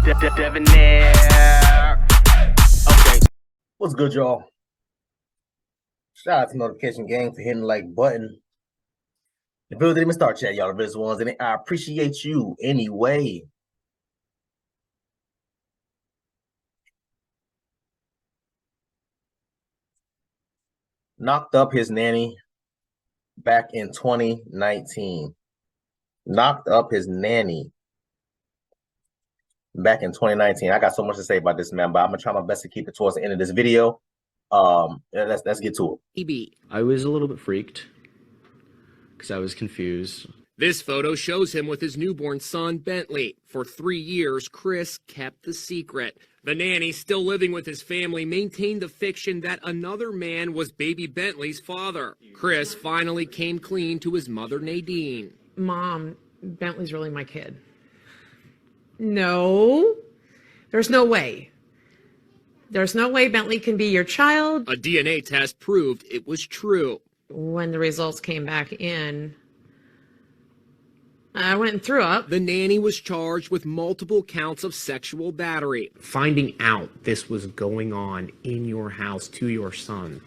Okay. What's good, y'all? Shout out to Notification Gang for hitting the like button. The video didn't even start yet, y'all. The best ones, and I appreciate you anyway. Knocked up his nanny back in 2019. Knocked up his nanny back in 2019. I got so much to say about this, man, but I'm gonna try my best to keep it towards the end of this video. Let's get to it. I was a little bit freaked because I was confused. This photo shows him with his newborn son, Bentley. For 3 years, Chris kept the secret. The nanny, still living with his family, maintained the fiction that another man was baby Bentley's father. Chris finally came clean to his mother, Nadine. Mom, Bentley's really my kid. No, there's no way. There's no way Bentley can be your child. A DNA test proved it was true. When the results came back in, I went and threw up. The nanny was charged with multiple counts of sexual battery. Finding out this was going on in your house to your son,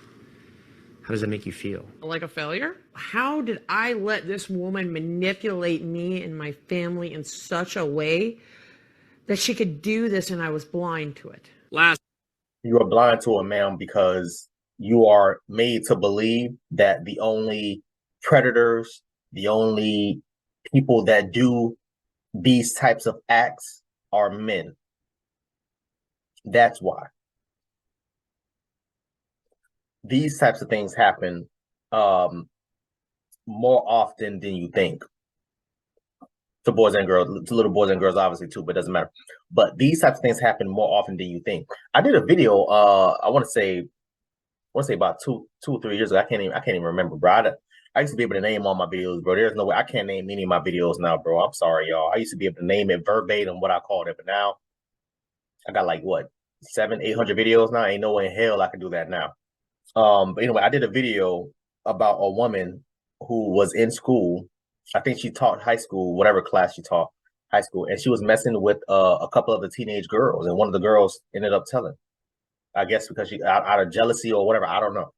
how does that make you feel? Like a failure? How did I let this woman manipulate me and my family in such a way that she could do this and I was blind to it? You are blind to it, ma'am, because you are made to believe that the only predators, the only people that do these types of acts are men. That's why. These types of things happen more often than you think. To boys and girls, to little boys and girls, obviously too, but it doesn't matter. But these types of things happen more often than you think. I did a video. I want to say about two or 3 years ago. I can't even remember, bro. I used to be able to name all my videos, bro. There's no way I can't name any of my videos now, bro. I'm sorry, y'all. I used to be able to name it verbatim what I called it, but now I got like what 700-800 videos now. Ain't no way in hell I could do that now. But anyway, I did a video about a woman who was in school. I think she taught high school, whatever class she taught, high school, and she was messing with a couple of the teenage girls, and one of the girls ended up telling. I guess because she out of jealousy or whatever, I don't know.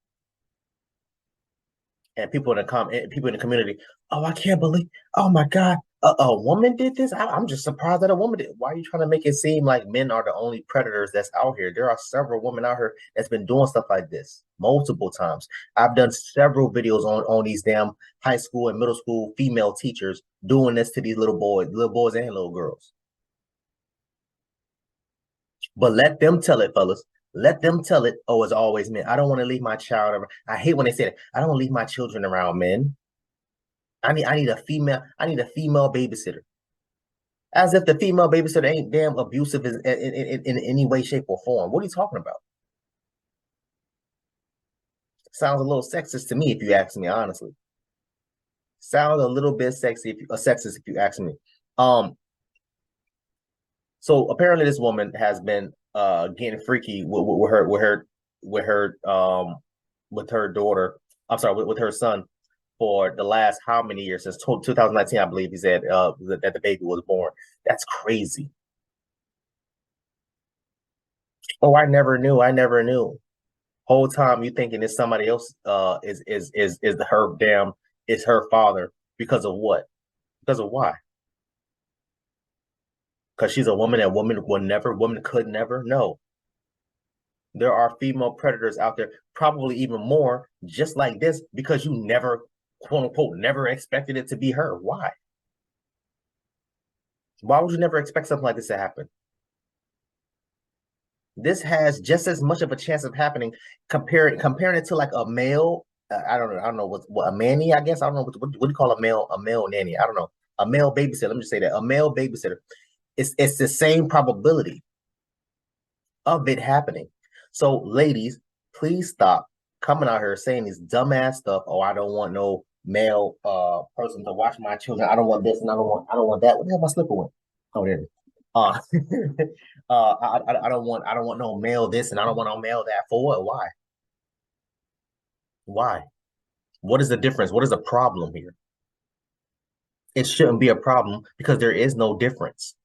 And people in the community, oh, I can't believe, oh my God, a woman did this. I'm just surprised that a woman did. Why are you trying to make it seem like men are the only predators that's out here? There are several women out here that's been doing stuff like this multiple times. I've done several videos on these damn high school and middle school female teachers doing this to these little boys and little girls. But let them tell it, fellas. Let them tell it. Oh, it's always men. I don't want to leave my child around. I hate when they say that. I don't want to leave my children around men. I need a female babysitter. As if the female babysitter ain't damn abusive in any way, shape, or form. What are you talking about? Sounds a little sexist to me, if you ask me, honestly. Sounds a little bit sexist if you ask me. So apparently this woman has been getting freaky with her daughter. I'm sorry, with her son for the last how many years, since 2019, I believe he said that the baby was born. That's crazy. Oh, I never knew. Whole time you thinking it's somebody else is her father. Because of what? Because of why? Because she's a woman and woman could never. No. There are female predators out there, probably even more, just like this, because you never, quote unquote, never expected it to be her. Why? Why would you never expect something like this to happen? This has just as much of a chance of happening, comparing it to like a male. I don't know what a manny. I guess I don't know what do you call a male nanny. I don't know, a male babysitter. Let me just say that a male babysitter. It's the same probability of it happening. So, ladies, please stop coming out here saying this dumbass stuff. Oh, I don't want no male person to watch my children. I don't want this and I don't want that. What the hell my slipper went? Oh, there it is. I don't want no male this and I don't want no male that. For what? Why? Why? What is the difference? What is the problem here? It shouldn't be a problem because there is no difference.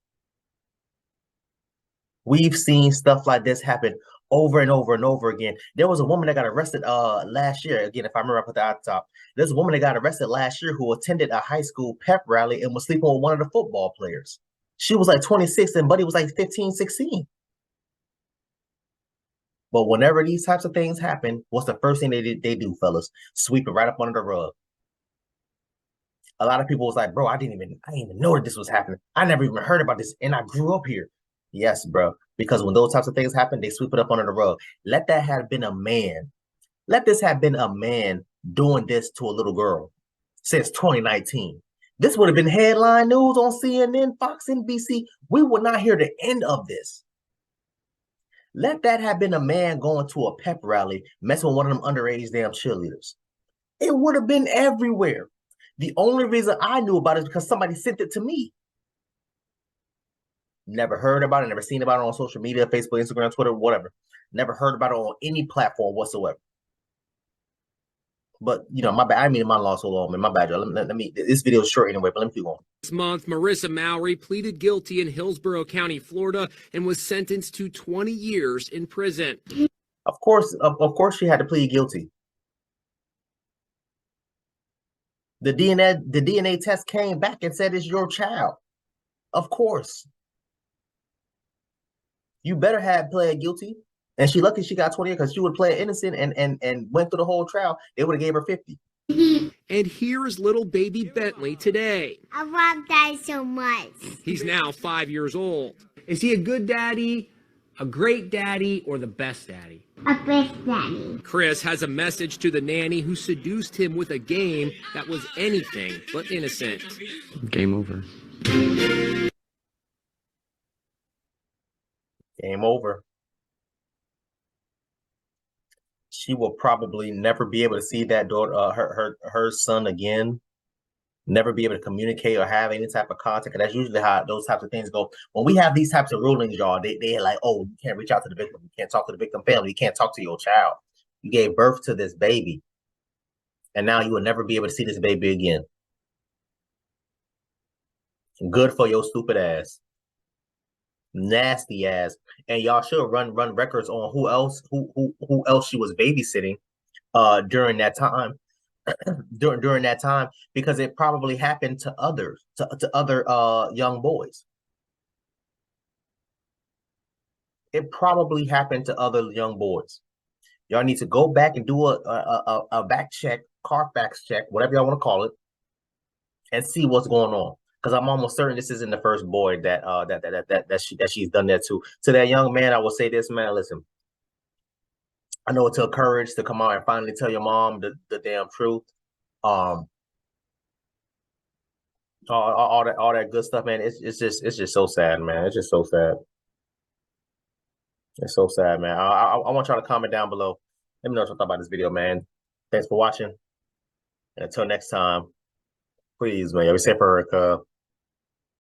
We've seen stuff like this happen over and over and over again. There was a woman that got arrested last year. Again, if I remember, I put that at the top. There's a woman that got arrested last year who attended a high school pep rally and was sleeping with one of the football players. She was like 26 and Buddy was like 15, 16. But whenever these types of things happen, what's the first thing they do, fellas? Sweep it right up under the rug. A lot of people was like, bro, I didn't even know that this was happening. I never even heard about this, and I grew up here. Yes, bro, because when those types of things happen, they sweep it up under the rug. Let that have been a man. Let this have been a man doing this to a little girl since 2019. This would have been headline news on CNN, Fox, NBC. We would not hear the end of this. Let that have been a man going to a pep rally, messing with one of them underage damn cheerleaders. It would have been everywhere. The only reason I knew about it is because somebody sent it to me. Never heard about it, never seen about it on social media, Facebook, Instagram, Twitter, whatever. Never heard about it on any platform whatsoever. But, you know, my bad. I mean, my loss so long, man. My bad, y'all. Let me, this video is short anyway, but let me keep going. This month, Marissa Mowry pleaded guilty in Hillsborough County, Florida, and was sentenced to 20 years in prison. Of course she had to plead guilty. The DNA test came back and said it's your child. Of course. You better have pled guilty. And she lucky she got 20 years because she would play innocent and went through the whole trial. They would have gave her 50. And here's little baby Bentley today. I love Dad so much. He's now 5 years old. Is he a good daddy, a great daddy, or the best daddy? A best daddy. Chris has a message to the nanny who seduced him with a game that was anything but innocent. Game over. Game over. She will probably never be able to see that daughter, her son again. Never be able to communicate or have any type of contact. And that's usually how those types of things go. When we have these types of rulings, y'all, they're like, oh, you can't reach out to the victim. You can't talk to the victim family. You can't talk to your child. You gave birth to this baby. And now you will never be able to see this baby again. Good for your stupid ass. Nasty ass. And y'all should run records on who else she was babysitting during that time. during that time, because it probably happened to other young boys. It probably happened to other young boys. Y'all need to go back and do a back check, Carfax check, whatever y'all want to call it, and see what's going on. Because I'm almost certain this isn't the first boy that she's done that to. To that young man, I will say this, man. Listen, I know it took courage to come out and finally tell your mom the damn truth. All that good stuff, man. It's just so sad, man. It's just so sad. It's so sad, man. I want y'all to comment down below. Let me know what you thought about this video, man. Thanks for watching. And until next time, please, man, be safe for Erica.